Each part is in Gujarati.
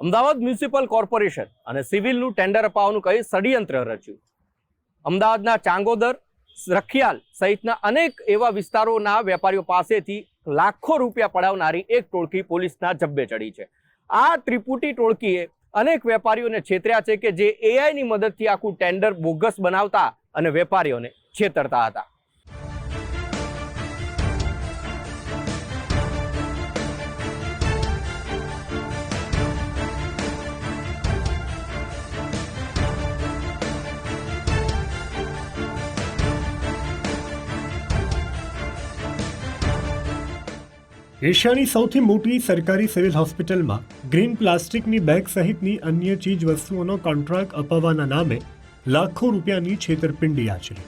અમદાવાદ મ્યુનિસિપલ કોર્પોરેશન અને સિવિલનું ટેન્ડર અપાવવાનું કહી ષડયંત્ર રચ્યું। અમદાવાદના ચાંગોદર, રખિયાલ સહિતના અનેક એવા વિસ્તારોના વેપારીઓ પાસેથી લાખો રૂપિયા પડાવનારી એક ટોળકી પોલીસના જબ્બે ચડી છે। આ ત્રિપુટી ટોળકીએ અનેક વેપારીઓને છેતર્યા છે કે જે એઆઈની મદદથી આખું ટેન્ડર બોગસ બનાવતા અને વેપારીઓને છેતરતા હતા। એશિયાની સૌથી મોટી સરકારી સિવિલ હોસ્પિટલમાં ગ્રીન પ્લાસ્ટિકની બેગ સહિતની અન્ય ચીજ વસ્તુઓનો કોન્ટ્રાક્ટ અપાવવાના નામે લાખો રૂપિયાની છેતરપિંડી આચરી।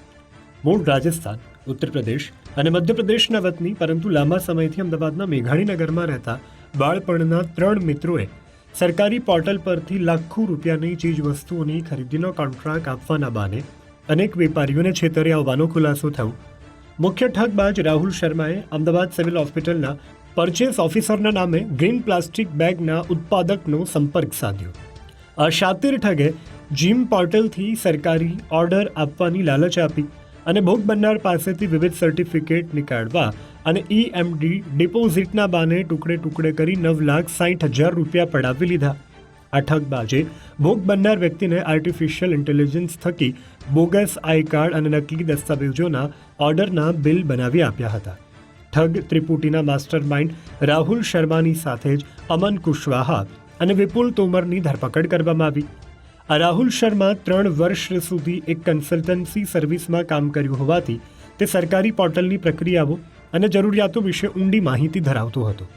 મૂળ રાજસ્થાન, ઉત્તર પ્રદેશ અને મધ્યપ્રદેશના વતની પરંતુ લાંબા સમયથી અમદાવાદના મેઘાણીનગરમાં રહેતા બાળપણના 3 મિત્રોએ સરકારી પોર્ટલ પરથી લાખો રૂપિયાની ચીજ વસ્તુઓની ખરીદીનો કોન્ટ્રાક્ટ આપવાના બહાને અનેક વેપારીઓને છેતર્યા હોવાનો ખુલાસો થયો। મુખ્ય ઠગબાજ રાહુલ શર્માએ અમદાવાદ સિવિલ હોસ્પિટલના પરચેસ ઓફિસરના નામે ગ્રીન પ્લાસ્ટિક બેગના ઉત્પાદકનો સંપર્ક સાધ્યો। આ શાતિર ઠગે જીમ પોર્ટલથી સરકારી ઓર્ડર આપવાની લાલચ આપી અને ભોગ બનનાર પાસેથી વિવિધ સર્ટિફિકેટ નીકાળવા અને EMD ડિપોઝિટના બાને ટુકડે કરી 9,60,000 રૂપિયા પડાવી લીધા। આ ઠગબાજે ભોગ બનનાર વ્યક્તિને આર્ટિફિશિયલ ઇન્ટેલિજન્સ થકી બોગસ આઈ કાર્ડ અને નકલી દસ્તાવેજોના ઓર્ડરના બિલ બનાવી આપ્યા હતા। ઠગ ત્રિપુટીના માસ્ટર માઇન્ડ રાહુલ શર્માની સાથે જ અમન કુશવાહા અને વિપુલ તોમરની ધરપકડ કરવામાં આવી। આ રાહુલ શર્મા 3 વર્ષ સુધી એક કન્સલ્ટન્સી સર્વિસમાં કામ કર્યું હોવાથી તે સરકારી પોર્ટલની પ્રક્રિયાઓ અને જરૂરિયાતો વિશે ઊંડી માહિતી ધરાવતો હતો।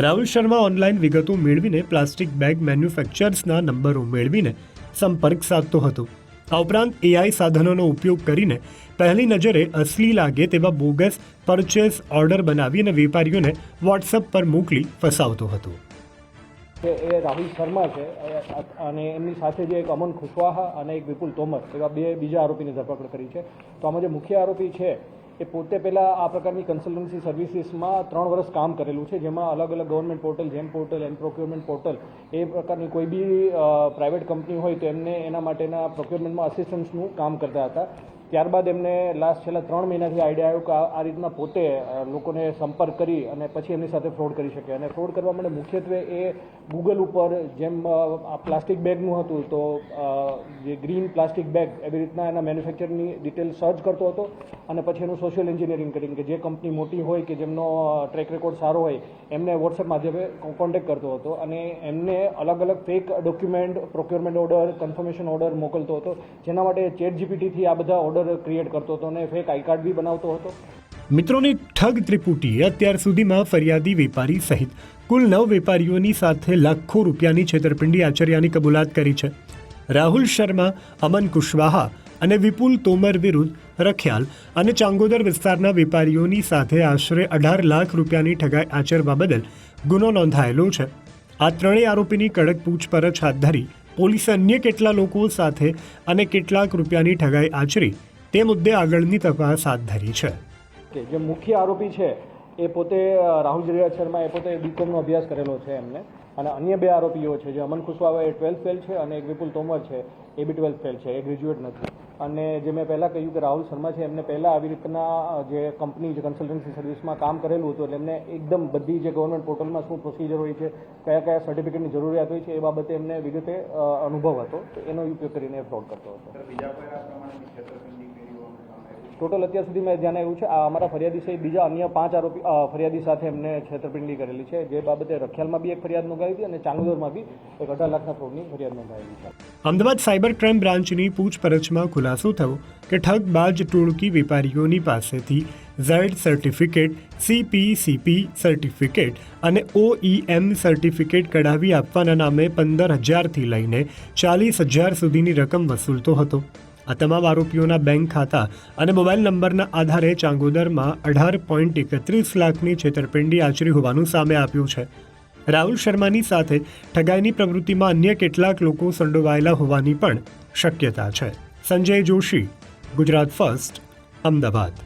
રાહુલ શર્મા ઓનલાઈન વિગતો મેળવીને પ્લાસ્ટિક બેગ મેન્યુફેક્ચર્સના નંબરો મેળવીને સંપર્ક સાધતો હતો। આ ઉપરાંત AI સાધનોનો ઉપયોગ કરીને પહેલી નજરે અસલી લાગે તેવા બોગસ પરચેસ ઓર્ડર બનાવી અને વેપારીઓને વોટ્સએપ પર મોકલી ફસાવતો હતો। એ રાહુલ શર્મા છે અને એમની સાથે જે એક અમન કુશવાહા અને એક વિપુલ તોમર એવા 2 બીજા આરોપીની ધરપકડ કરી છે। તો આમાં જે મુખ્ય આરોપી છે એ પોતે પહેલાં આ પ્રકારની કન્સલ્ટન્સી સર્વિસીસમાં 3 વર્ષ કામ કરેલું છે, જેમાં અલગ અલગ ગવર્મેન્ટ પોર્ટલ, જેમ પોર્ટલ, એન્ડ પ્રોક્યોરમેન્ટ પોર્ટલ એ પ્રકારની કોઈ બી પ્રાઇવેટ કંપની હોય તો એમને એના માટેના પ્રોક્યોરમેન્ટમાં અસિસ્ટન્સનું કામ કરતા હતા। ત્યારબાદ એમને છેલ્લા 3 મહિનાથી આઈડિયા આવ્યો કે આ રીતના પોતે લોકોને સંપર્ક કરી અને પછી એમની સાથે ફ્રોડ કરી શકે। અને ફ્રોડ કરવા માટે મુખ્યત્વે એ ગૂગલ ઉપર જેમ આ પ્લાસ્ટિક બેગનું હતું તો જે ગ્રીન પ્લાસ્ટિક બેગ એવી રીતના એના મેન્યુફેક્ચરની ડિટેલ સર્ચ કરતો હતો અને પછી એનું સોશિયલ એન્જિનિયરિંગ કરીને કે જે કંપની મોટી હોય કે જેમનો ટ્રેક રેકોર્ડ સારો હોય એમને વોટ્સએપ માધ્યમે કોન્ટેક્ટ કરતો હતો અને એમને અલગ અલગ fake document, procurement order, confirmation order મોકલતો હતો, જેના માટે ChatGPTથી આ બધા ઓર્ડર ક્રિએટ કરતો હતો અને ફેક આઈ કાર્ડ બી બનાવતો હતો। મિત્રોની ઠગ ત્રિપુટીએ અત્યાર સુધીમાં ફરિયાદી વેપારી સહિત કુલ 9 વેપારીઓની સાથે લાખો રૂપિયાની છેતરપિંડી આચર્યાની કબૂલાત કરી છે। રાહુલ શર્મા, અમન કુશવાહા અને વિપુલ તોમર વિરુદ્ધ રખિયાલ અને ચાંગોદર વિસ્તારના વેપારીઓની સાથે આશરે 18 લાખ રૂપિયાની ઠગાઈ આચરવા બદલ ગુનો નોંધાયેલો છે। આ 3 આરોપીની કડક પૂછપરછ હાથ ધરી પોલીસે અન્ય કેટલા લોકો સાથે અને કેટલાક રૂપિયાની ઠગાઈ આચરી તે મુદ્દે આગળની તપાસ હાથ ધરી છે। જે મુખ્ય આરોપી છે એ પોતે રાહુલ શર્મા એ પોતે BComનો અભ્યાસ કરેલો છે એમને, અને અન્ય 2 આરોપીઓ છે જે અમન કુશવાહા એ 12th ફેલ છે અને એક વિપુલ તોમર છે એ બી 12th ફેલ છે, એ ગ્રેજ્યુએટ નથી। અને જે મેં પહેલાં કહ્યું કે રાહુલ શર્મા છે એમને પહેલાં આવી રીતના જે કંપની જે કન્સલ્ટન્સી સર્વિસમાં કામ કરેલું હતું એટલે એમને એકદમ બધી જે ગવર્મેન્ટ પોર્ટલમાં શું પ્રોસિજર હોય છે, કયા સર્ટિફિકેટની જરૂરિયાત હોય છે એ બાબતે એમને વિગતે અનુભવ હતો, તો એનો ઉપયોગ કરીને ફ્રોડ કરતો હતો। ટોટલ અત્યાર સુધી મેં ધ્યાન આવ્યું છે આ અમારા ફરિયાદી સહિત બીજા અન્ય 5 આરોપી ફરિયાદી સાથે એમને છેતરપિંડી કરેલી છે, જે બાબતે રખિયાલમાં બી એક ફરિયાદ નોંધાવી હતી અને ચાંગોદરમાં બી એક 18 લાખના ફ્રોડની ફરિયાદ નોંધાવેલી છે। અમદાવાદ સાયબર ક્રાઇમ બ્રાન્ચની પૂછપરછમાં ખુલાસો થયો કે ઠગબાજ ટોળકી વેપારીઓની પાસેથી ઝેડ સર્ટિફિકેટ, CPCP સર્ટિફિકેટ અને OEM સર્ટિફિકેટ કઢાવી આપવાના નામે 15,000થી લઈને 40,000 સુધીની રકમ વસૂલતો હતો। આ તમામ આરોપીઓના બેંક ખાતા અને મોબાઈલ નંબરના આધારે ચાંગોદરમાં 18.31 લાખની છેતરપિંડી આચરી હોવાનું સામે આવ્યું છે। રાહુલ શર્માની સાથે ઠગાઈની પ્રવૃત્તિમાં અન્ય કેટલાક લોકો સંડોવાયેલા હોવાની પણ શક્યતા છે। સંજય જોશી, ગુજરાત ફર્સ્ટ, અમદાવાદ।